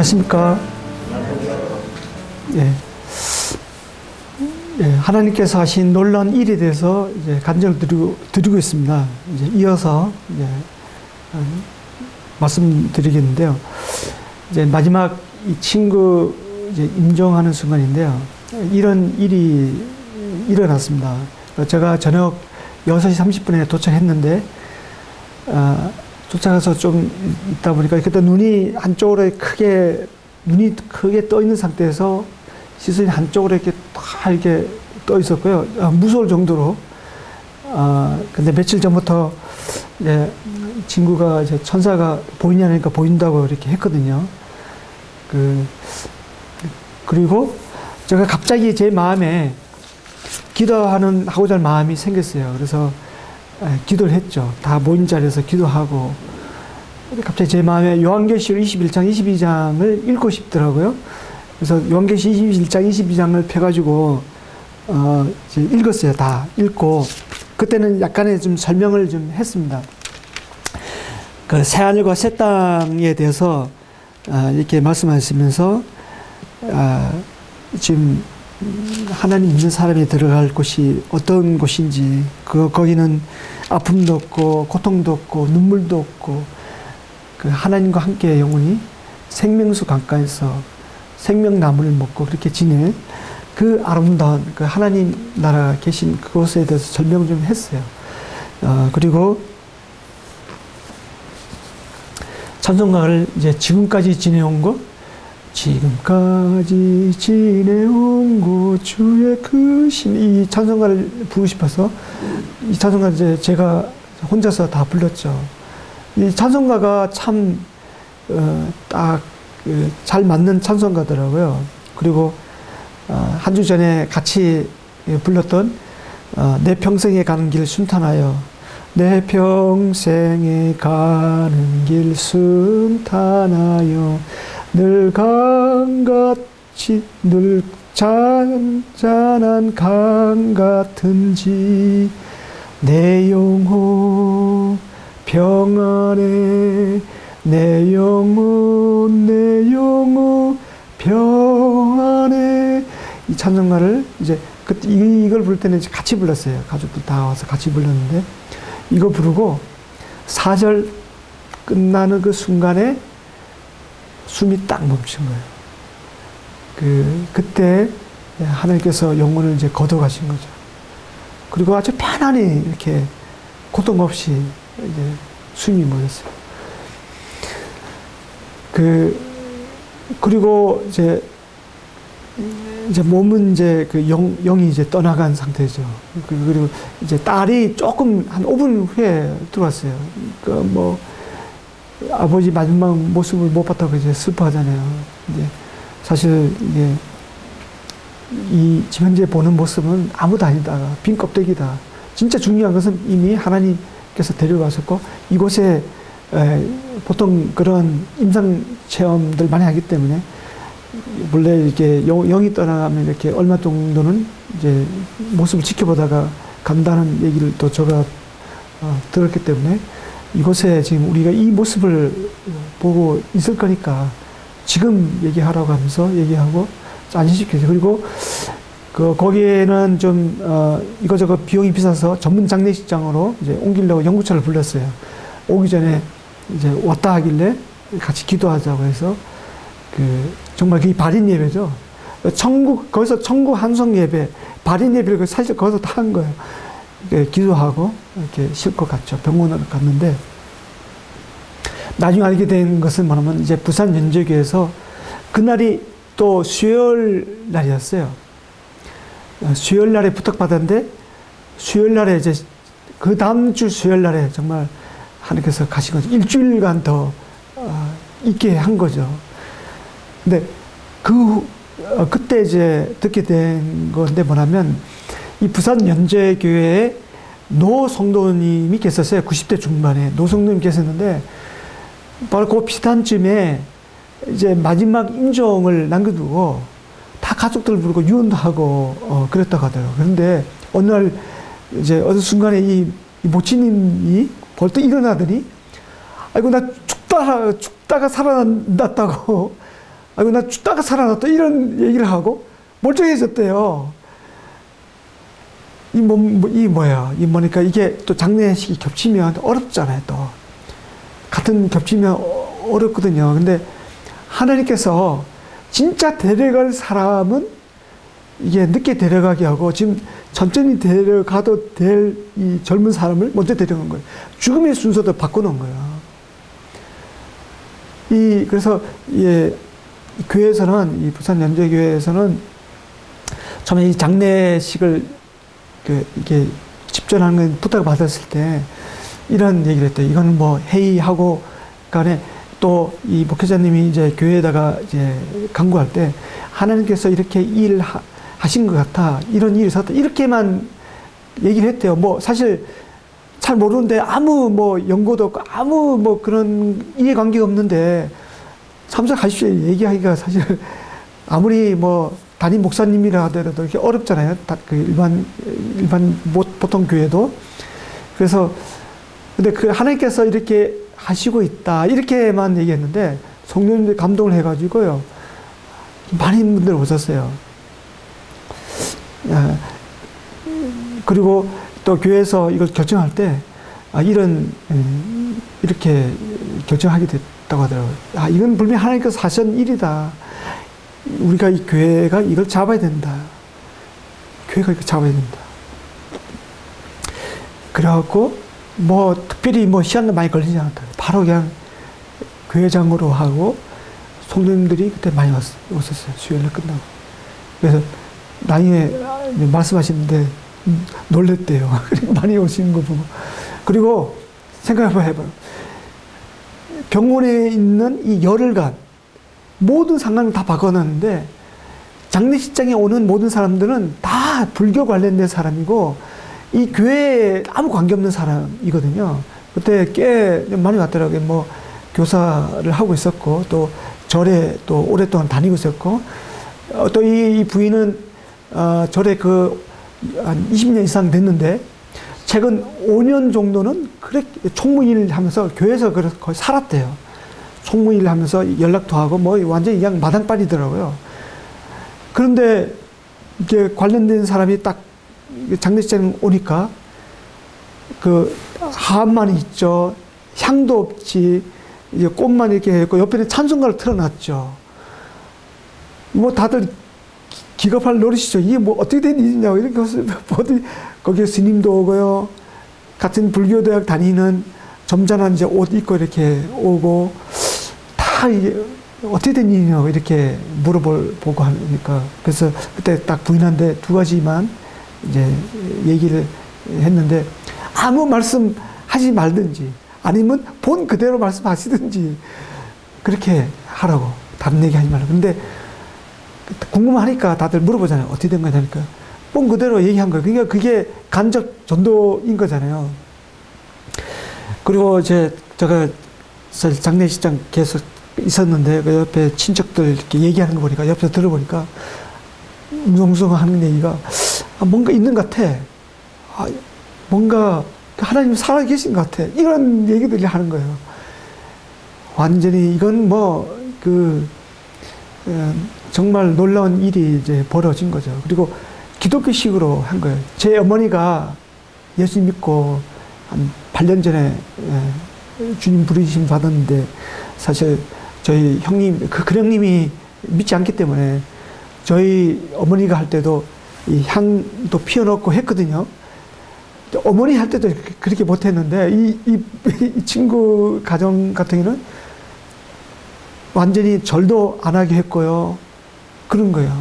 안녕하십니까. 예. 예, 하나님께서 하신 놀라운 일에 대해서 이제 간증을 드리고 있습니다. 이제 이어서 이제 말씀드리겠는데요. 이제 마지막 이 친구 이제 임종하는 순간인데요. 이런 일이 일어났습니다. 제가 저녁 6시 30분에 도착했는데, 도착해서 좀 있다 보니까 그때 눈이 크게 떠 있는 상태에서 시선이 한쪽으로 이렇게 다 이렇게 떠 있었고요. 무서울 정도로. 근데 며칠 전부터 이제 친구가 이제 천사가 보이냐니까 보인다고 이렇게 했거든요. 그리고 제가 갑자기 제 마음에 하고자 할 마음이 생겼어요. 그래서 기도를 했죠. 다 모인 자리에서 기도하고. 갑자기 제 마음에 요한계시록 21장, 22장을 읽고 싶더라고요. 그래서 요한계시 21장, 22장을 펴가지고 이제 읽었어요. 다 읽고 그때는 약간의 좀 설명을 좀 했습니다. 그 새하늘과 새 땅에 대해서 이렇게 말씀하시면서 지금 하나님 믿는 사람이 들어갈 곳이 어떤 곳인지, 거기는 아픔도 없고 고통도 없고 눈물도 없고 그 하나님과 함께 영원히 생명수 강가에서 생명나무를 먹고 그렇게 지낼 그 아름다운 그 하나님 나라가 계신 그곳에 대해서 설명 좀 했어요. 그리고 찬송가를 이제 지금까지 지내온 것, 지금까지 지내온 곳 주의 크신, 이 찬송가를 부르고 싶어서 이 찬송가 이제 제가 혼자서 다 불렀죠. 이 찬송가가 참 딱 잘 맞는 찬송가더라고요. 그리고 한 주 전에 같이 불렀던 내 평생에 가는 길 순탄하여, 내 평생에 가는 길 순탄하여 늘 강같이 늘 잔잔한 강 같은지 내 영혼 평안해, 내 영혼 평안해. 이 찬송가를 이제 이걸 부를 때는 이제 같이 불렀어요. 가족들 다 와서 같이 불렀는데, 이거 부르고 4절 끝나는 그 순간에 숨이 딱 멈춘 거예요. 그때 하나님께서 영혼을 이제 거둬가신 거죠. 그리고 아주 편안히 이렇게 고통 없이 이제 숨이 멎었어요. 그리고 이제 몸은 이제 영이 이제 떠나간 상태죠. 그리고 이제 딸이 조금 한 5분 후에 들어왔어요. 아버지 마지막 모습을 못 봤다고 이제 슬퍼하잖아요. 이제 사실 이게 지금 현재 보는 모습은 아무도 아니다. 빈 껍데기다. 진짜 중요한 것은 이미 하나님께서 데려가셨고, 이곳에 보통 그런 임상 체험들 많이 하기 때문에, 원래 이렇게 영이 떠나가면 이렇게 얼마 정도는 이제 모습을 지켜보다가 간다는 얘기를 또 제가 들었기 때문에, 이곳에 지금 우리가 이 모습을 보고 있을 거니까 지금 얘기하라고 하면서 얘기하고 안심시켜요. 그리고 거기에는 좀 이거저거 비용이 비싸서 전문 장례식장으로 이제 옮기려고 연구차를 불렀어요. 오기 전에 이제 왔다 하길래 같이 기도하자고 해서 정말 그게 발인 예배죠. 거기서 천국 한성 예배, 발인 예배를 사실 거기서 다 한 거예요. 기도하고 이렇게 싣고 갔죠. 병원으로 갔는데, 나중에 알게 된 것은 뭐냐면 이제 부산 연제교에서 그날이 또 수요일 날이었어요. 수요일 날에 부탁받았는데, 수요일 날에 이제 그 다음 주 수요일 날에 정말 하나님께서 가신 거죠. 일주일간 더 있게 한 거죠. 근데 그때 이제 듣게 된 건데 뭐냐면, 이 부산 연제교회에 노 성도님이 계셨어요. 90대 중반에 노 성도님이 계셨는데, 바로 그 비슷한 쯤에 이제 마지막 임종을 남겨두고 다 가족들 부르고 유언도 하고 그랬다고 하더라고요. 그런데 어느 날 이제 어느 순간에 이 모친님이 벌떡 일어나더니, 아이고 나 죽다가 살아났다고 아이고, 나 죽다가 살아났다. 이런 얘기를 하고 멀쩡해졌대요. 이 뭐야. 뭐니까 이게 또 장례식이 겹치면 어렵잖아요, 또. 같은 겹치면 어렵거든요. 근데 하나님께서 진짜 데려갈 사람은 이게 늦게 데려가게 하고 지금 천천히 데려가도 될 이 젊은 사람을 먼저 데려간 거예요. 죽음의 순서도 바꿔놓은 거예요. 그래서, 이 교회에서는, 이 부산 연제교회에서는 처음에 이 장례식을 이게 집전하는 부탁을 받았을 때 이런 얘기를 했대요. 이거는 뭐 회의하고 간에 또 이 목회자님이 이제 교회에다가 이제 간구할 때 하나님께서 이렇게 일을 하신 것 같아. 이런 일이 있었다. 이렇게만 얘기를 했대요. 뭐 사실 잘 모르는데 아무 뭐 연고도 없고 아무 뭐 그런 이해관계가 없는데 참석하십시오. 얘기하기가 사실 아무리 뭐 담임 목사님이라 하더라도 이렇게 어렵잖아요. 그 일반 보통 교회도. 그래서 근데 그 하나님께서 이렇게 하시고 있다. 이렇게만 얘기했는데 성령님들이 감동을 해가지고요. 많은 분들 오셨어요. 그리고 또 교회에서 이걸 결정할 때, 이렇게 결정하게 됐다고 하더라고요. 이건 분명히 하나님께서 하신 일이다. 우리가 이 교회가 이걸 잡아야 된다. 교회가 이걸 잡아야 된다. 그래갖고, 뭐, 특별히 뭐, 시간도 많이 걸리지 않았다. 바로 그냥 교회장으로 하고, 성도님들이 그때 많이 왔었어요. 수요일 끝나고. 그래서, 나중에 말씀하시는데, 놀랬대요. 많이 오시는 거 보고. 그리고, 생각해봐요. 병원에 있는 이 열흘간, 모든 상황을 다 바꿔놨는데, 장례식장에 오는 모든 사람들은 다 불교 관련된 사람이고, 이 교회에 아무 관계없는 사람이거든요. 그때 꽤 많이 왔더라고요. 뭐, 교사를 하고 있었고, 또 절에 또 오랫동안 다니고 있었고, 또 이 부인은, 절에 한 20년 이상 됐는데, 최근 5년 정도는 총무일 하면서 교회에서 거의 살았대요. 총무일 하면서 연락도 하고, 뭐, 완전히 그냥 마당발이더라고요. 그런데, 이게 관련된 사람이 딱 장례식장 오니까 하함만 있죠. 향도 없지. 이제 꽃만 이렇게 했고 옆에는 찬송가를 틀어놨죠. 뭐 다들 기겁할 노릇이죠. 이게 뭐 어떻게 된 일이냐고 이렇게 거기에 스님도 오고요. 같은 불교대학 다니는 점잖은 이제 옷 입고 이렇게 오고 다 이게 어떻게 된 일이냐고 이렇게 보고 하니까 그래서 그때 딱 부인한테 두 가지만 이제 얘기를 했는데 아무 말씀 하지 말든지 아니면 본 그대로 말씀하시든지 그렇게 하라고 다른 얘기 하지 말라고. 근데 궁금하니까 다들 물어보잖아요. 어떻게 된 거냐니까 본 그대로 얘기한 거예요. 그러니까 그게 간접 전도인 거잖아요. 그리고 제가 장례식장 계속 있었는데 그 옆에 친척들 이렇게 얘기하는 거 보니까 옆에서 들어보니까 웅성웅성 하는 얘기가 뭔가 있는 것 같아. 뭔가 하나님 살아계신 것 같아. 이런 얘기들을 하는 거예요. 완전히 이건 정말 놀라운 일이 이제 벌어진 거죠. 그리고 기독교식으로 한 거예요. 제 어머니가 예수 믿고 한 8년 전에 주님 부르심 받았는데 사실 저희 형님, 그 형님이 믿지 않기 때문에 저희 어머니가 할 때도 이 향도 피워놓고 했거든요. 어머니 할 때도 그렇게 못했는데 이 친구 가정 같은 경우는 완전히 절도 안 하게 했고요. 그런 거예요.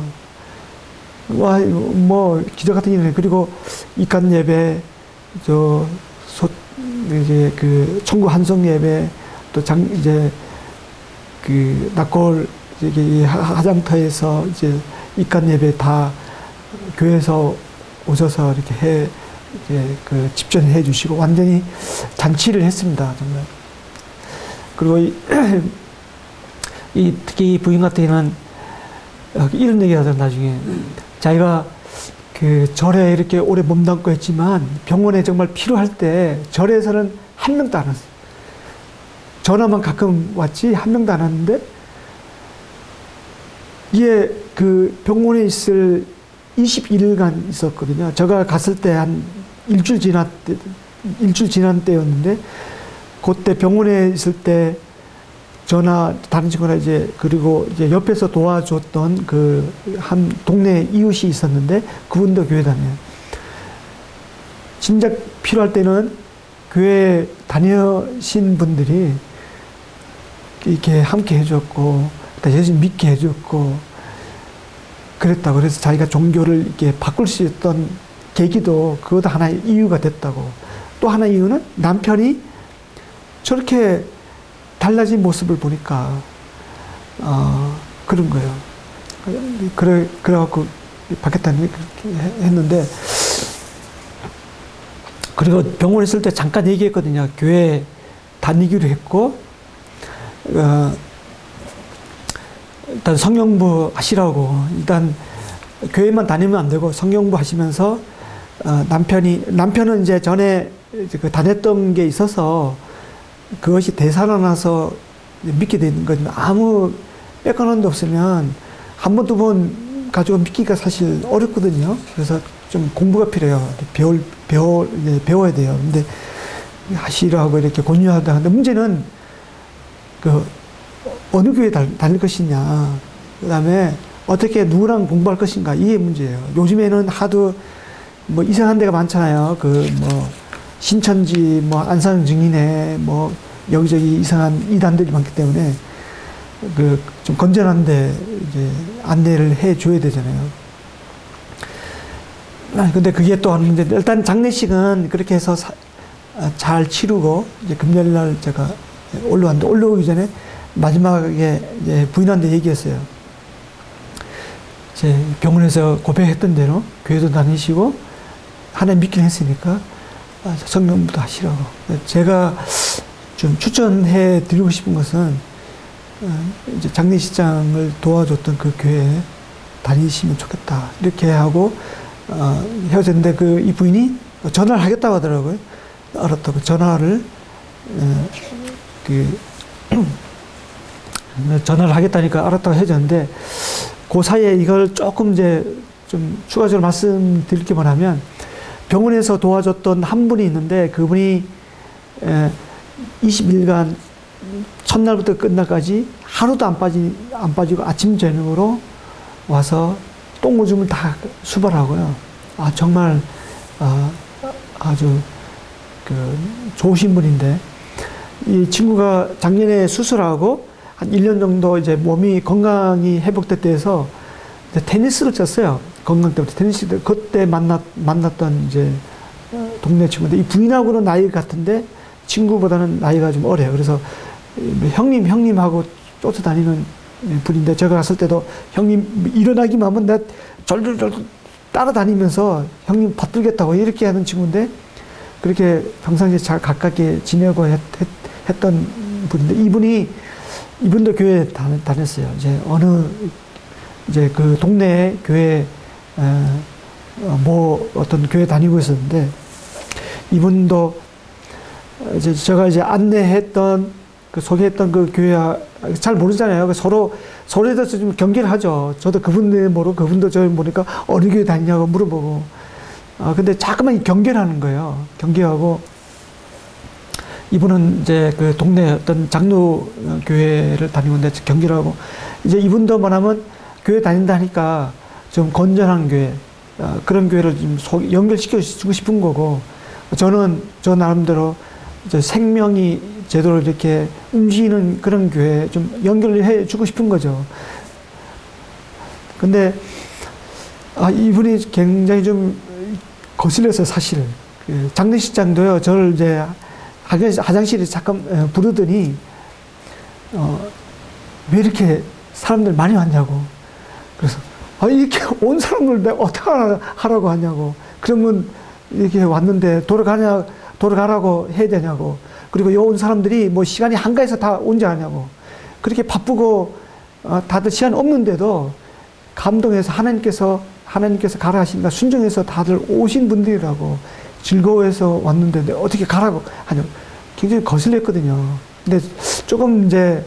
뭐 기적 같은 일이네. 그리고 입간 예배, 이제 청구 한송 예배, 또 이제 낙골 화장터에서 이제 입간 예배 다 교회에서 오셔서 이렇게 집전해 주시고 완전히 잔치를 했습니다. 정말. 그리고 특히 이 부인 같은 경우는 이런 얘기 하잖아요. 나중에 자기가 절에 이렇게 오래 몸담고 했지만 병원에 정말 필요할 때 절에서는 한 명도 안 왔어요. 전화만 가끔 왔지 한 명도 안 왔는데 이게 그 병원에 있을 21일간 있었거든요. 제가 갔을 때 한 일주일 지난 때였는데, 그때 병원에 있을 때 다른 친구나 그리고 이제 옆에서 도와줬던 그 한 동네 이웃이 있었는데, 그분도 교회 다녀요. 진작 필요할 때는 교회 다니신 분들이 이렇게 함께 해줬고, 예수님 믿게 해줬고, 그랬다고. 그래서 자기가 종교를 이렇게 바꿀 수 있었던 계기도 그것도 하나의 이유가 됐다고. 또 하나의 이유는 남편이 저렇게 달라진 모습을 보니까, 그런 거예요. 그래갖고 받겠다는 그렇게 했는데, 그리고 병원에 있을 때 잠깐 얘기했거든요. 교회 다니기로 했고, 일단 성령부 하시라고. 일단 교회만 다니면 안 되고 성령부 하시면서, 남편은 이제 전에 그 다녔던 게 있어서 그것이 되살아나서 믿게 되는 거지. 아무 빼가는 데 없으면 한 번, 두 번 가지고 믿기가 사실 어렵거든요. 그래서 좀 공부가 필요해요. 배워야 돼요. 근데 하시라고 이렇게 권유하다. 근데 문제는 그 어느 교회 다닐 것이냐, 그 다음에 어떻게 누구랑 공부할 것인가, 이게 문제예요. 요즘에는 하도 뭐 이상한 데가 많잖아요. 그 뭐 신천지, 뭐 안산 증인회, 뭐 여기저기 이상한 이단들이 많기 때문에 그 좀 건전한데 이제 안내를 해 줘야 되잖아요. 근데 그게 또 한 문제. 일단 장례식은 그렇게 해서 잘 치르고, 이제 금요일 날 제가 올라왔는데, 올라오기 전에 마지막에 이제 부인한테 얘기했어요. 이제 병원에서 고백했던 대로 교회도 다니시고 하나님 믿긴 했으니까 성령부터 하시라고. 제가 좀 추천해 드리고 싶은 것은, 이제 장례식장을 도와줬던 그 교회에 다니시면 좋겠다, 이렇게 하고 헤어졌는데, 이 부인이 전화를 하겠다고 하더라고요. 알았다고 전화를 전화를 하겠다니까 알았다고 헤어졌는데, 그 사이에 이걸 조금 이제 좀 추가적으로 말씀드릴 게 뭐냐면, 병원에서 도와줬던 한 분이 있는데, 그분이 20일간 첫날부터 끝날까지 하루도 안 빠지고 아침 저녁으로 와서 똥오줌을 다 수발하고요. 정말 아주 좋으신 분인데, 이 친구가 작년에 수술하고 한 1년 정도 이제 몸이 건강이 회복됐다 해서 테니스를 쳤어요. 건강 때문에 테니스. 그때 만났던 이제 동네 친구인데, 이 부인하고는 나이 같은데 친구보다는 나이가 좀 어려요. 그래서 형님하고 쫓아다니는 분인데, 제가 갔을 때도 형님 일어나기만 하면 나 절절절 따라다니면서 형님 받들겠다고 이렇게 하는 친구인데, 그렇게 평상시에 잘 가깝게 지내고 했던 분인데, 이분도 교회 다녔어요. 이제 그 동네 교회, 어떤 교회 다니고 있었는데, 이분도 제가 이제 안내했던, 소개했던 그 교회, 잘 모르잖아요. 서로에 대해서 좀 경계를 하죠. 저도 그분들 모르고, 그분도 저를 모르니까 어느 교회 다니냐고 물어보고. 근데 자꾸만 경계를 하는 거예요. 경계하고, 이분은 이제 그 동네 어떤 장로 교회를 다니고 있는데 경계를 하고, 이제 이분도 뭐냐면 교회 다닌다니까 좀 건전한 교회, 그런 교회를 좀 연결시켜 주고 싶은 거고, 저는 저 나름대로 이제 생명이 제대로 이렇게 움직이는 그런 교회에 좀 연결해 주고 싶은 거죠. 근데, 이분이 굉장히 좀 거슬렸어요, 사실. 장례식장도요, 저를 이제 화장실에 잠깐 부르더니, 왜 이렇게 사람들 많이 왔냐고. 그래서, 이렇게 온 사람들 내가 어떻게 하라고 하냐고. 그러면 이렇게 왔는데 돌아가라고 해야 되냐고. 그리고 요 온 사람들이 뭐 시간이 한가해서 다 온지 아냐고. 그렇게 바쁘고, 다들 시간 없는데도 감동해서 하나님께서 가라 하시니까 순종해서 다들 오신 분들이라고, 즐거워해서 왔는데 어떻게 가라고 하냐고. 굉장히 거슬렸거든요. 근데 조금 이제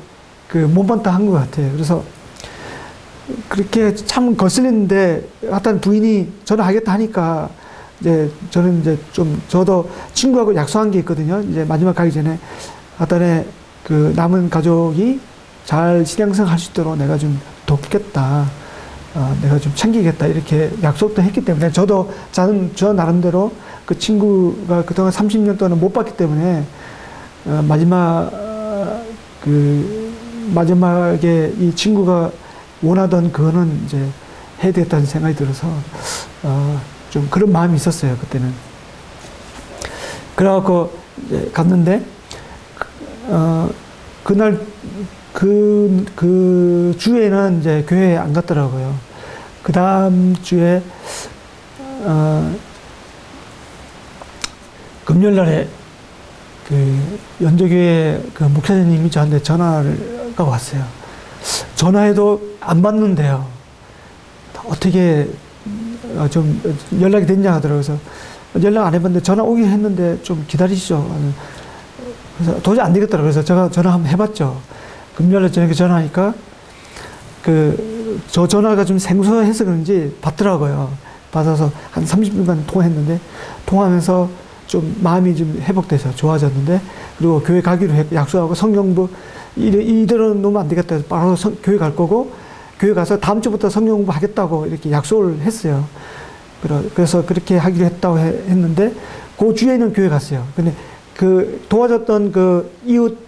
몸반다 한 것 같아요. 그래서 그렇게 참 거슬리는데 하여튼 부인이 전화하겠다 하니까 이제 저는 이제 좀 저도 친구하고 약속한 게 있거든요. 이제 마지막 가기 전에 하여튼에 그 남은 가족이 잘 신앙생 할 수 있도록 내가 좀 돕겠다. 내가 좀 챙기겠다. 이렇게 약속도 했기 때문에 저도 저 나름대로 그 친구가 그동안 30년 동안 못 봤기 때문에 마지막에 이 친구가 원하던 그거는 이제 해야 되겠다는 생각이 들어서 좀 그런 마음이 있었어요, 그때는. 그래갖고 이제 갔는데 그날 그 주에는 이제 교회에 안 갔더라고요. 그 다음 주에 금요일날에 그 연조교회 그 목사님이 저한테 전화가 왔어요. 전화해도 안 받는데요. 어떻게 좀 연락이 됐냐 하더라고요. 그래서 연락 안 해봤는데 전화 오긴 했는데 좀 기다리시죠. 그래서 도저히 안 되겠더라고요. 그래서 제가 전화 한번 해봤죠. 금요일에 저녁에 전화하니까 저 전화가 좀 생소해서 그런지 받더라고요. 받아서 한 30분간 통화했는데 통화하면서 좀 마음이 좀 회복돼서 좋아졌는데 그리고 교회 가기로 약속하고 성경부 이대로 놓으면 안 되겠다 해서 바로 교회 갈 거고 교회 가서 다음 주부터 성경 공부하겠다고 이렇게 약속을 했어요. 그래서 그렇게 하기로 했다고 했는데 그 주에는 교회 갔어요. 근데 그 도와줬던 그 이웃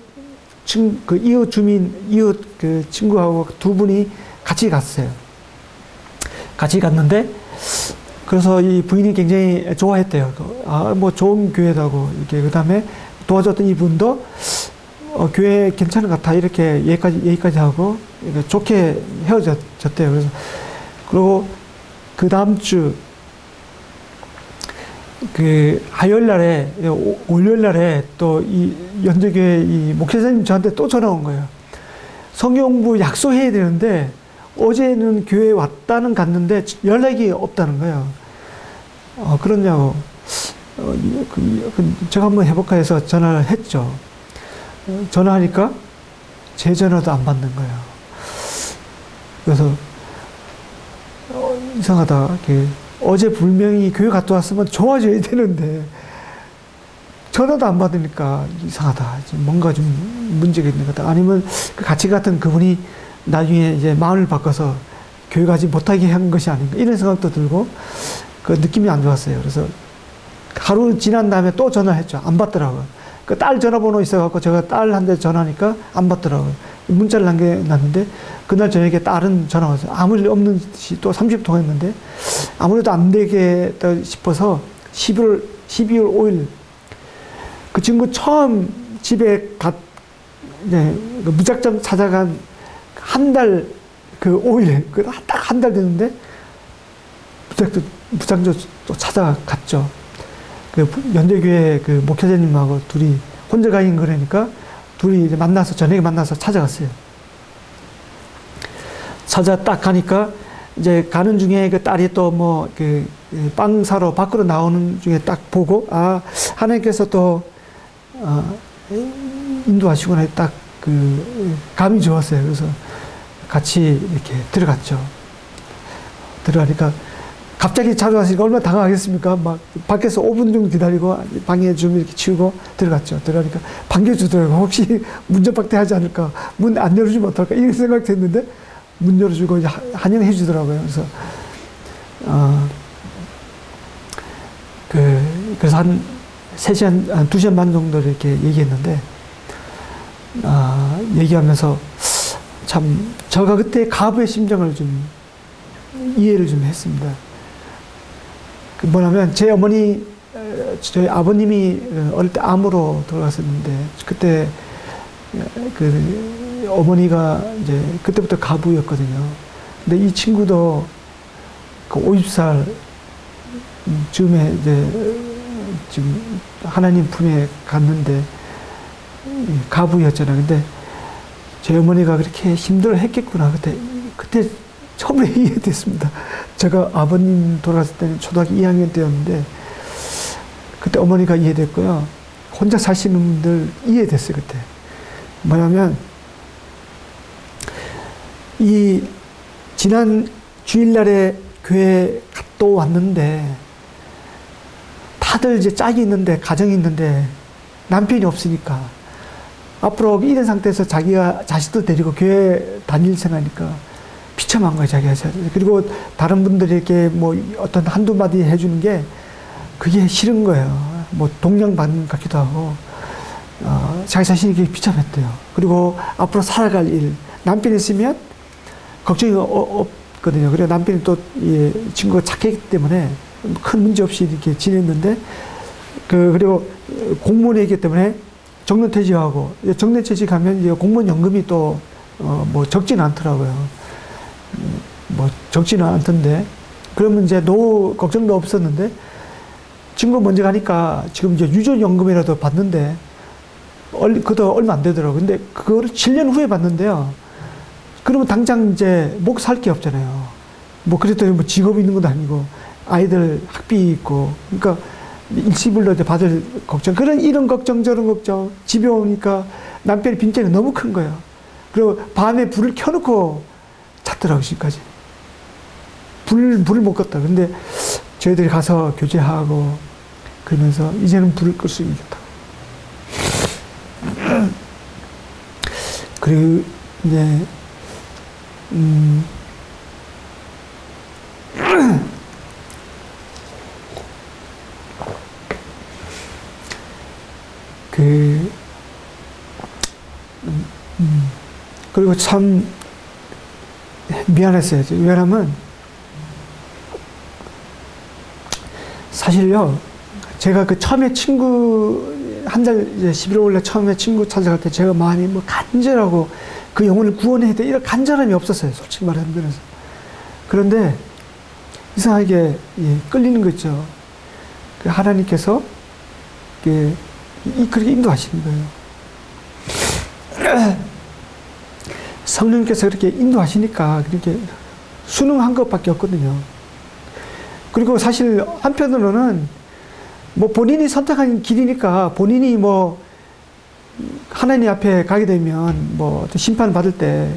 그 친구하고 두 분이 같이 갔어요. 같이 갔는데 그래서 이 부인이 굉장히 좋아했대요. 뭐 좋은 교회다고 이렇게 그다음에 도와줬던 이분도 교회 괜찮은 것 같아 이렇게 얘기까지 하고 이렇게 좋게 헤어졌대요. 그래서 그리고 그 다음 주 그 화요일 날에 월요일 날에 또 이 연조교회 이 목회자님 저한테 또 전화 온 거예요. 성경 공부 약속해야 되는데 어제는 교회에 왔다는 갔는데 연락이 없다는 거예요. 그러냐고. 제가 한번 해볼까 해서 전화를 했죠. 전화하니까 제 전화도 안 받는 거예요. 그래서 이상하다. 어제 분명히 교회 갔다 왔으면 좋아져야 되는데 전화도 안 받으니까 이상하다. 뭔가 좀 문제가 있는 것 같다. 아니면 그 같이 갔던 그분이 나중에 이제 마음을 바꿔서 교회 가지 못하게 한 것이 아닌가 이런 생각도 들고 그 느낌이 안 좋았어요. 그래서 하루 지난 다음에 또 전화했죠. 안 받더라고요. 그 딸 전화번호 있어갖고 제가 딸한테 전화하니까 안 받더라고요. 문자를 남겨놨는데 그날 저녁에 딸은 전화 왔어요. 아무 일 없는 듯이 또 30분 통화했는데 아무래도 안 되겠다 싶어서 12월 5일 그 친구 처음 집에 무작정 찾아간 한 달 그 5일 딱 한 달 됐는데 무작정 또 찾아갔죠. 그 연대교회 그 목회자님하고 둘이 혼자 가긴 그러니까 둘이 이제 저녁에 만나서 찾아갔어요. 딱 가니까 이제 가는 중에 그 딸이 또 뭐 그 빵 사러 밖으로 나오는 중에 딱 보고 하나님께서 또 인도하시구나 딱 그 감이 좋았어요. 그래서 같이 이렇게 들어갔죠. 들어가니까 갑자기 찾아왔으니까 얼마나 당황하겠습니까? 막 밖에서 5분 정도 기다리고 방에 좀 이렇게 치우고 들어갔죠. 들어가니까 반겨주더라고요. 혹시 문전박대 하지 않을까? 문 안 열어주면 어떨까? 이런 생각도 했는데 문 열어주고 환영해 주더라고요. 그래서 그래서 한 3시간, 한 2시간 반 정도 이렇게 얘기했는데 얘기하면서 참 제가 그때 가부의 심정을 좀 이해를 좀 했습니다. 뭐냐면 저희 아버님이 어릴 때 암으로 돌아갔었는데 그때 그 어머니가 이제 그때부터 가부였거든요. 근데 이 친구도 그 50살 즈음에 이제 지금 하나님 품에 갔는데 가부였잖아요. 근데 제 어머니가 그렇게 힘들어 했겠구나. 그때 처음에 이해됐습니다. 제가 아버님 돌아갔을 때는 초등학교 2학년 때였는데 그때 어머니가 이해됐고요. 혼자 사시는 분들 이해됐어요. 그때 뭐냐면 이 지난 주일날에 교회 갔다 왔는데 다들 이제 짝이 있는데 가정이 있는데 남편이 없으니까 앞으로 이런 상태에서 자기가 자식들 데리고 교회 다닐 생각하니까 비참한 거예요, 자기가. 그리고 다른 분들에게 뭐 어떤 한두 마디 해주는 게 그게 싫은 거예요. 뭐 동양받는 것 같기도 하고, 자기 자신이 그게 비참했대요. 그리고 앞으로 살아갈 일, 남편이 있으면 걱정이 없거든요. 그리고 남편이 또 친구가 착했기 때문에 큰 문제 없이 이렇게 지냈는데, 그리고 공무원이기 때문에 정년퇴직하고, 정년퇴직하면 이제 공무원 연금이 또, 뭐 적지는 않더라고요. 뭐 적지는 않던데, 그러면 이제 노후 걱정도 없었는데, 친구 먼저 가니까 지금 이제 유전연금이라도 받는데, 그것도 얼마 안 되더라고요. 근데 그거를 7년 후에 받는데요. 그러면 당장 이제 목 살 게 없잖아요. 뭐 그랬더니 뭐 직업이 있는 것도 아니고, 아이들 학비 있고, 그러니까 일시불로 이제 받을 걱정, 이런 걱정, 저런 걱정, 집에 오니까 남편이 빈정이 너무 큰 거예요. 그리고 밤에 불을 켜놓고 잤더라고요, 지금까지. 불을 못 껐다. 근데 저희들이 가서 교제하고 그러면서 이제는 불을 끌 수 있겠다. 그리고 이제, 그리고 참 미안했어요. 왜냐하면 사실요, 제가 그 처음에 친구 한 달 이제 11월에 처음에 친구 찾아갈 때 제가 마음이 뭐 간절하고 그 영혼을 구원해야 돼 이런 간절함이 없었어요. 솔직히 말하면. 그런데 이상하게 끌리는 거 있죠. 그 하나님께서 그렇게 인도하시는 거예요. 성령께서 그렇게 인도하시니까 그렇게 순응한 것밖에 없거든요. 그리고 사실 한편으로는 뭐 본인이 선택한 길이니까 본인이 뭐 하나님 앞에 가게 되면 뭐 심판 받을 때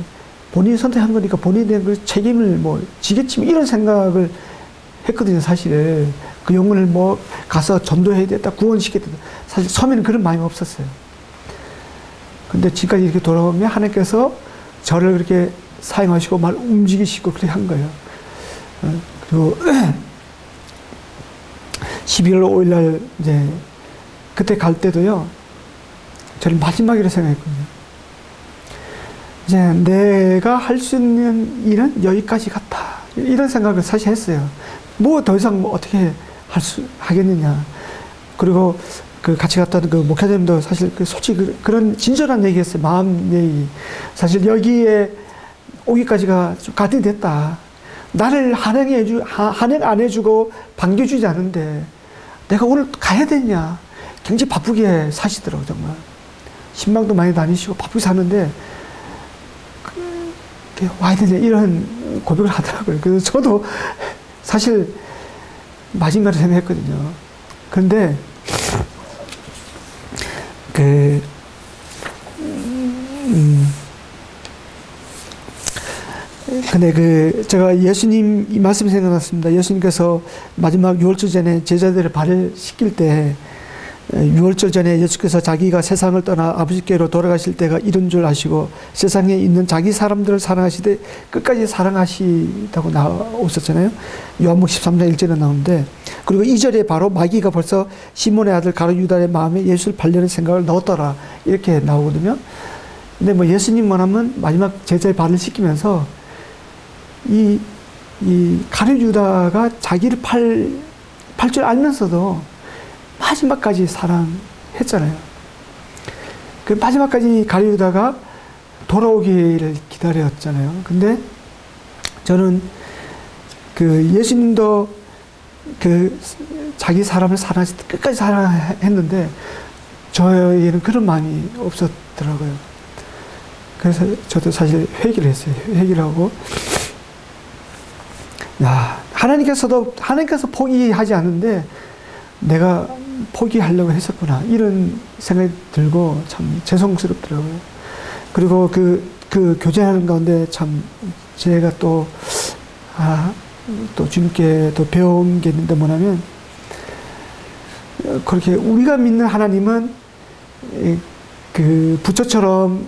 본인이 선택한 거니까 본인에 대한 그 책임을 뭐 지겠지 이런 생각을 했거든요. 사실 그 영혼을 뭐 가서 전도해야 됐다, 구원시켜야 됐다. 사실 처음에는 그런 마음이 없었어요. 근데 지금까지 이렇게 돌아오면 하나님께서 저를 그렇게 사용하시고 말 움직이시고 그렇게 한 거예요. 그리고 12월 5일 날 이제 그때 갈 때도요, 저를 마지막이라 생각했거든요. 이제 내가 할 수 있는 일은 여기까지 같다, 이런 생각을 사실 했어요. 뭐 더 이상 뭐 어떻게 하겠느냐. 그리고 그 같이 갔던 그 목회자님도 사실 솔직히 그런 진솔한 얘기했어요. 마음 얘기. 사실 여기에 오기까지가 좀 갈등이 됐다. 나를 환영 안 해주고 반겨주지 않는데 내가 오늘 가야 되냐. 굉장히 바쁘게 사시더라고요, 정말. 신방도 많이 다니시고 바쁘게 사는데 와야 되냐, 이런 고백을 하더라고요. 그래서 저도 사실 마지막으로 생각했거든요. 그런데 근데 제가 예수님 이 말씀이 생각났습니다. 예수님께서 마지막 유월절 전에 제자들을 발을 씻길 때, 유월절 전에 예수께서 자기가 세상을 떠나 아버지께로 돌아가실 때가 이런 줄 아시고 세상에 있는 자기 사람들을 사랑하시되 끝까지 사랑하시다고 나오셨잖아요. 요한복음 13장 1절에 나오는데, 그리고 2절에 바로 마귀가 벌써 시몬의 아들 가룟 유다의 마음에 예수를 팔려는 생각을 넣었더라, 이렇게 나오거든요. 근데 뭐 예수님만 하면 마지막 제자의 발을 씻기면서 이 가룟 유다가 자기를 팔 줄 알면서도 마지막까지 사랑했잖아요. 그 마지막까지 가룟 유다가 돌아오기를 기다렸잖아요. 근데 저는 그 예수님도 그 자기 사람을 사랑했을 때 끝까지 사랑했는데 저에게는 그런 마음이 없었더라고요. 그래서 저도 사실 회개를 했어요. 회개를 하고, 야, 하나님께서 포기하지 않는데 내가 포기하려고 했었구나, 이런 생각이 들고 참 죄송스럽더라고요. 그리고 그 교제하는 가운데 참 제가 또 또 주님께 또 배운 게 있는데 뭐냐면, 그렇게 우리가 믿는 하나님은 그 부처처럼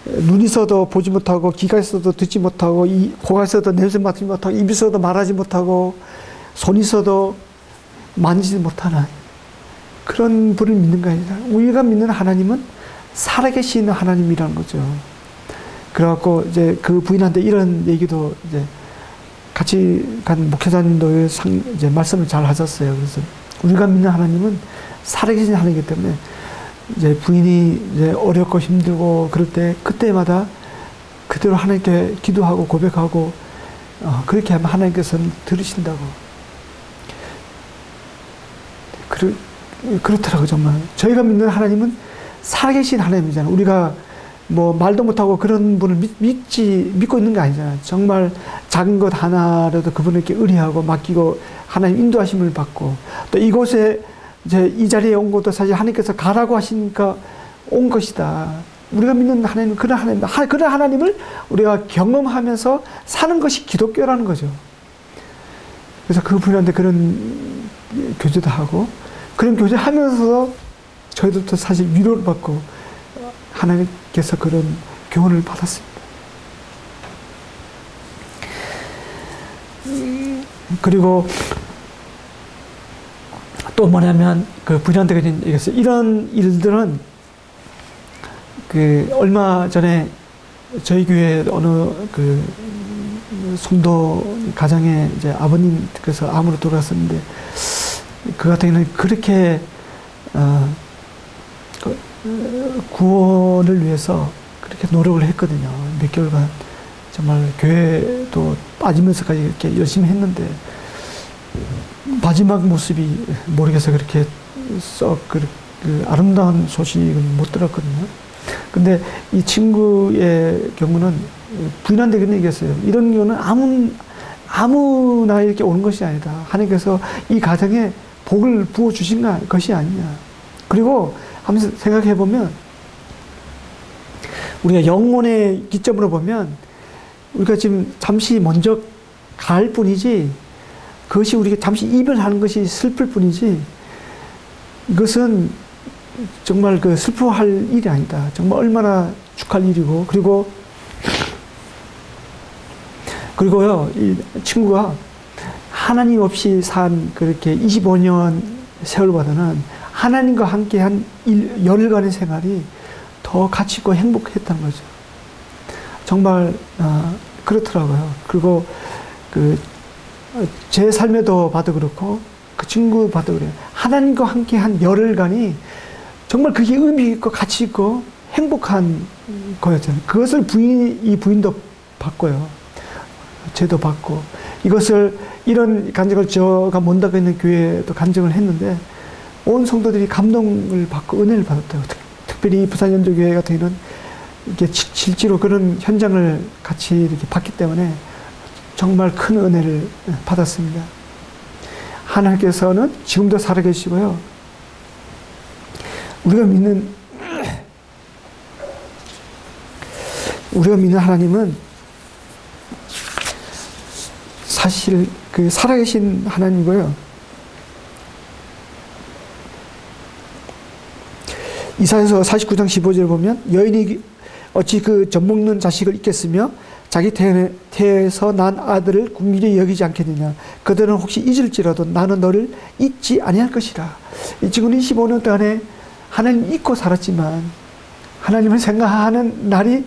눈이 있어도 보지 못하고, 귀가 있어도 듣지 못하고, 코가 있어도 냄새 맡지 못하고, 입이 있어도 말하지 못하고, 손이 있어도 만지지 못하는 그런 분을 믿는 거 아니라, 우리가 믿는 하나님은 살아계신 하나님이라는 거죠. 그래갖고 이제 그 부인한테 이런 얘기도 이제 같이 간 목회자님도 이제 말씀을 잘 하셨어요. 그래서 우리가 믿는 하나님은 살아계신 하나님이기 때문에 이제 부인이 이제 어렵고 힘들고 그럴 때 그때마다 그대로 하나님께 기도하고 고백하고 그렇게 하면 하나님께서는 들으신다고. 그렇더라고요, 정말. 저희가 믿는 하나님은 살아계신 하나님이잖아요. 우리가 뭐 말도 못하고 그런 분을 믿고 있는 게 아니잖아요. 정말 작은 것 하나라도 그분에게 의뢰하고 맡기고 하나님 인도하심을 받고, 또 이곳에 이제 이 자리에 온 것도 사실 하나님께서 가라고 하시니까 온 것이다. 우리가 믿는 하나님은 그런 하나님이다. 그런 하나님을 우리가 경험하면서 사는 것이 기독교라는 거죠. 그래서 그분한테 그런 교제도 하고, 그런 교제하면서 저희들도 사실 위로를 받고 하나님께서 그런 교훈을 받았습니다. 그리고 또 뭐냐면 그 부인한테 얘기했어요. 이런 일들은 그 얼마 전에 저희 교회 어느 그 성도 가정에 이제 아버님께서 암으로 돌아갔었는데, 그 같은 경우는 그렇게 구원을 위해서 그렇게 노력을 했거든요. 몇 개월간 정말 교회도 빠지면서까지 이렇게 열심히 했는데, 마지막 모습이 모르겠어 그렇게 썩 그 아름다운 소식은 못 들었거든요. 근데 이 친구의 경우는 부인한테 그런 얘기했어요. 이런 경우는 아무나 이렇게 오는 것이 아니다. 하나님께서 이 가정에 복을 부어주신 것이 아니냐. 그리고 한번 생각해 보면, 우리가 영혼의 기점으로 보면 우리가 지금 잠시 먼저 갈 뿐이지, 그것이 우리가 잠시 이별하는 것이 슬플 뿐이지, 이것은 정말 그 슬퍼할 일이 아니다. 정말 얼마나 축하할 일이고, 그리고요, 이 친구가 하나님 없이 산 그렇게 25년 세월보다는 하나님과 함께 한 열흘간의 생활이 더 가치 있고 행복했다는 거죠. 정말 그렇더라고요. 그리고 제 삶에도 봐도 그렇고 그 친구 봐도 그래요. 하나님과 함께 한 열흘간이 정말 그게 의미 있고 가치 있고 행복한 거였잖아요. 그것을 이 부인도 받고요. 쟤도 받고, 이런 간증을 제가 못하고 있는 교회도 간증을 했는데, 온 성도들이 감동을 받고 은혜를 받았다고. 특별히 부산연도교회 같은 경우는 이렇게 실제로 그런 현장을 같이 이렇게 봤기 때문에 정말 큰 은혜를 받았습니다. 하나님께서는 지금도 살아계시고요. 우리가 믿는 하나님은 사실 그 살아계신 하나님이고요. 이사야서 49장 15절을 보면, 여인이 어찌 그 젖먹는 자식을 잊겠으며 자기 태에서 난 아들을 긍휼히 여기지 않겠느냐. 그들은 혹시 잊을지라도 나는 너를 잊지 아니할 것이라. 지금 25년 동안에 하나님 잊고 살았지만, 하나님을 생각하는 날이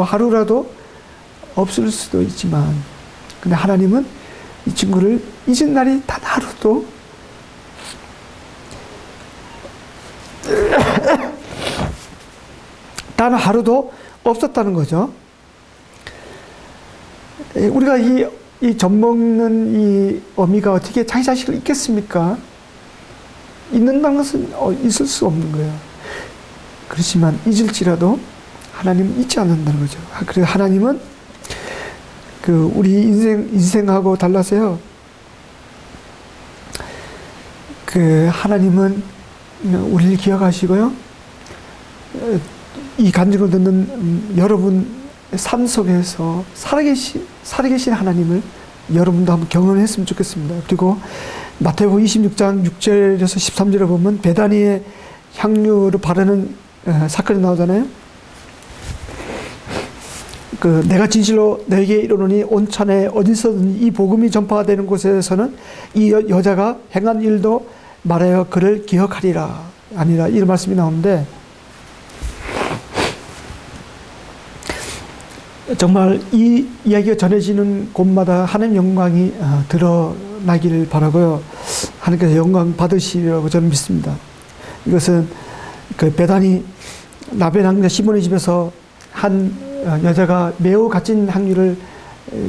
하루라도 없을 수도 있지만, 근데 하나님은 이 친구를 잊은 날이 단 하루도 없었다는 거죠. 우리가 이 젖먹는 이 어미가 어떻게 자기 자식을 잊겠습니까? 잊는다는 것은 있을 수 없는 거예요. 그렇지만 잊을지라도 하나님은 잊지 않는다는 거죠. 그래서 하나님은 우리 인생하고 달라서요. 하나님은 우리를 기억하시고요. 이 간증을 듣는 여러분 삶 속에서 살아계신 하나님을 여러분도 한번 경험했으면 좋겠습니다. 그리고 마태복음 26장 6절에서 13절에 보면 베다니의 향유를 바르는 사건이 나오잖아요. 내가 진실로 너에게 이르노니 온 천하에 어디서든 이 복음이 전파되는 곳에서는 이 여자가 행한 일도 말하여 그를 기억하리라 아니라 이런 말씀이 나오는데, 정말 이 이야기가 전해지는 곳마다 하나님 영광이 드러나기를 바라고요. 하나님께서 영광 받으시리라고 저는 믿습니다. 이것은 베다니 나벤 왕자 시몬의 집에서 한 여자가 매우 값진 향유를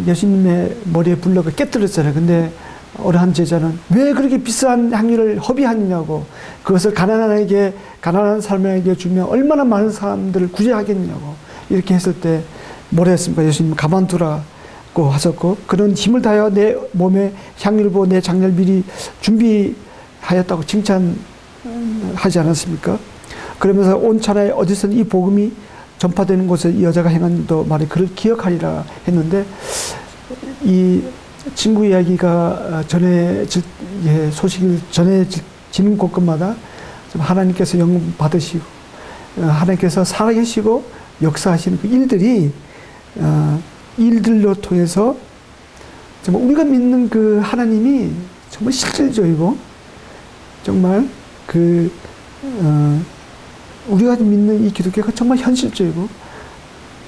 예수님의 머리에 불러가 깨뜨렸잖아요. 근데 어느 한 제자는 왜 그렇게 비싼 향유를 허비하느냐고, 그것을 가난한 사람에게 주면 얼마나 많은 사람들을 구제하겠냐고 이렇게 했을 때 뭐라 했습니까? 예수님 가만두라고 하셨고, 그런 힘을 다하여 내 몸에 향유를 부어 내 장례를 미리 준비하였다고 칭찬하지 않았습니까? 그러면서 온 천하에 어디서든 이 복음이 전파되는 곳에 이 여자가 행한 일도 말해 그를 기억하리라 했는데, 이 친구 이야기가 소식이 전해지는 곳곳마다 하나님께서 영광 받으시고 하나님께서 살아계시고 역사하시는 그 일들로 통해서 정말 우리가 믿는 그 하나님이 정말 실질적이고 정말 우리가 믿는 이 기독교가 정말 현실적이고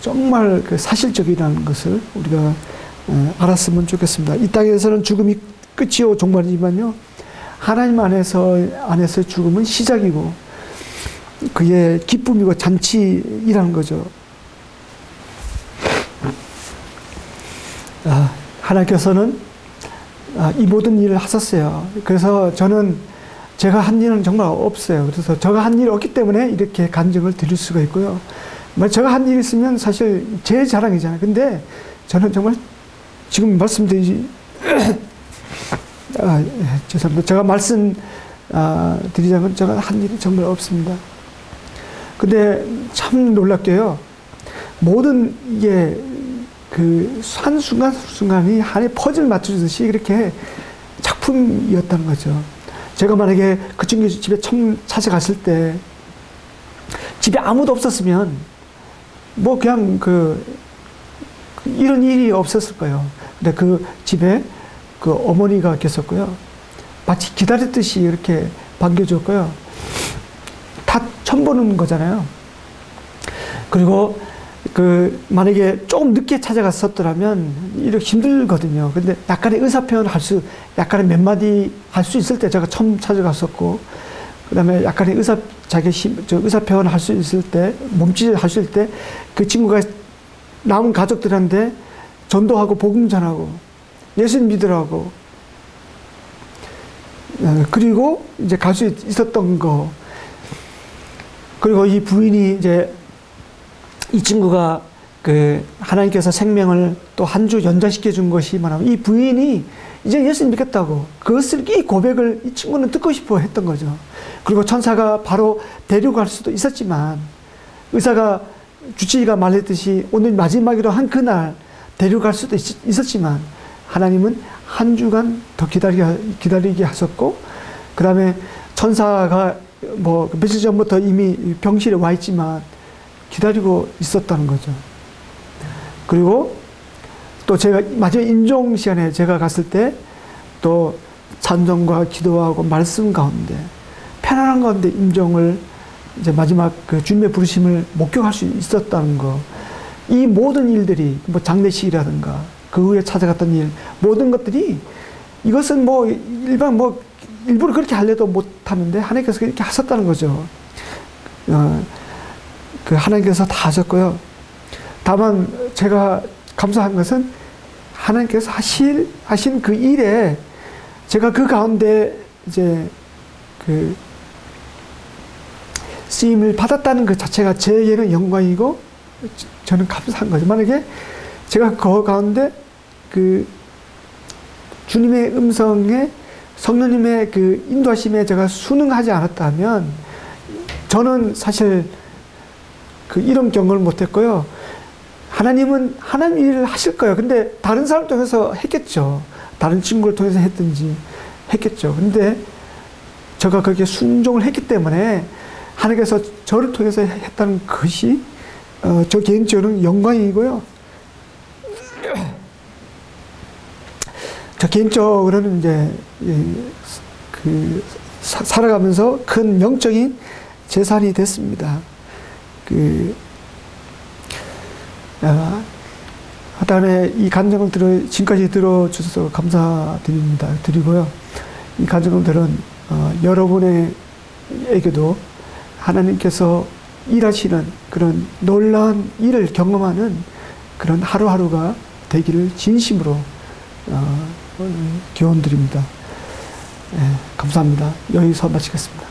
정말 사실적이라는 것을 우리가 알았으면 좋겠습니다. 이 땅에서는 죽음이 끝이요 종말이지만요, 하나님 안에서의 죽음은 시작이고 그게 기쁨이고 잔치이라는 거죠. 하나님께서는 이 모든 일을 하셨어요. 그래서 저는 제가 한 일은 정말 없어요. 그래서 제가 한 일이 없기 때문에 이렇게 간증을 드릴 수가 있고요. 제가 한 일이 있으면 사실 제 자랑이잖아요. 근데 저는 정말 지금 말씀드리지 죄송합니다. 제가 드리자면 제가 한 일이 정말 없습니다. 근데 참 놀랍게요. 모든 이게 한순간이 하나의 퍼즐 맞추듯이 이렇게 작품이었다는 거죠. 제가 만약에 그 친구 집에 처음 찾아갔을 때 집에 아무도 없었으면 그냥 이런 일이 없었을 거예요. 근데 그 집에 어머니가 계셨고요. 마치 기다렸듯이 이렇게 반겨줬고요. 다 처음 보는 거잖아요. 그리고 만약에 조금 늦게 찾아갔었더라면 이렇게 힘들거든요. 근데 약간의 약간의 몇 마디 할 수 있을 때 제가 처음 찾아갔었고, 그 다음에 약간의 의사표현 할 수 있을 때, 몸짓을 할 수 있을 때, 그 친구가 남은 가족들한테 전도하고 복음 전하고 예수님 믿으라고, 그리고 이제 갈 수 있었던 거. 그리고 이 부인이 이제 이 친구가 하나님께서 생명을 또 한 주 연장시켜 준 것이 뭐냐면 이 부인이 이제 예수님 믿겠다고 이 고백을 이 친구는 듣고 싶어 했던 거죠. 그리고 천사가 바로 데려갈 수도 있었지만, 주치의가 말했듯이 오늘 마지막이로 한 그날 데려갈 수도 있었지만, 하나님은 한 주간 더 기다리게 하셨고, 그 다음에 천사가 며칠 전부터 이미 병실에 와 있지만 기다리고 있었다는 거죠. 그리고 또 제가 마지막 임종 시간에 제가 갔을 때 또 찬송과 기도하고 말씀 가운데 편안한 가운데 임종을 이제 마지막 주님의 부르심을 목격할 수 있었다는 거. 이 모든 일들이 장례식이라든가 그 후에 찾아갔던 일, 모든 것들이 이것은 일부러 그렇게 하려도 못하는데 하나님께서 이렇게 하셨다는 거죠. 하나님께서 다 하셨고요. 다만 제가 감사한 것은 하나님께서 하신 그 일에 제가 그 가운데 이제 쓰임을 받았다는 것 자체가 제게는 영광이고 저는 감사한 거죠. 만약에 제가 그 가운데 주님의 음성에 성령님의 인도하심에 제가 순응하지 않았다면 저는 사실 이런 경험을 못했고요. 하나님은 하나님 일을 하실 거예요. 근데 다른 사람 통해서 했겠죠. 다른 친구를 통해서 했든지 했겠죠. 근데 제가 거기에 순종을 했기 때문에 하나님께서 저를 통해서 했다는 것이 저 개인적으로는 영광이고요. 저 개인적으로는 이제 살아가면서 큰 영적인 재산이 됐습니다. 하단에 이 간증을 지금까지 들어주셔서 감사드립니다. 드리고요. 이 간증들은 여러분에게도 하나님께서 일하시는 그런 놀라운 일을 경험하는 그런 하루하루가 되기를 진심으로 기원드립니다. 감사합니다. 여기서 마치겠습니다.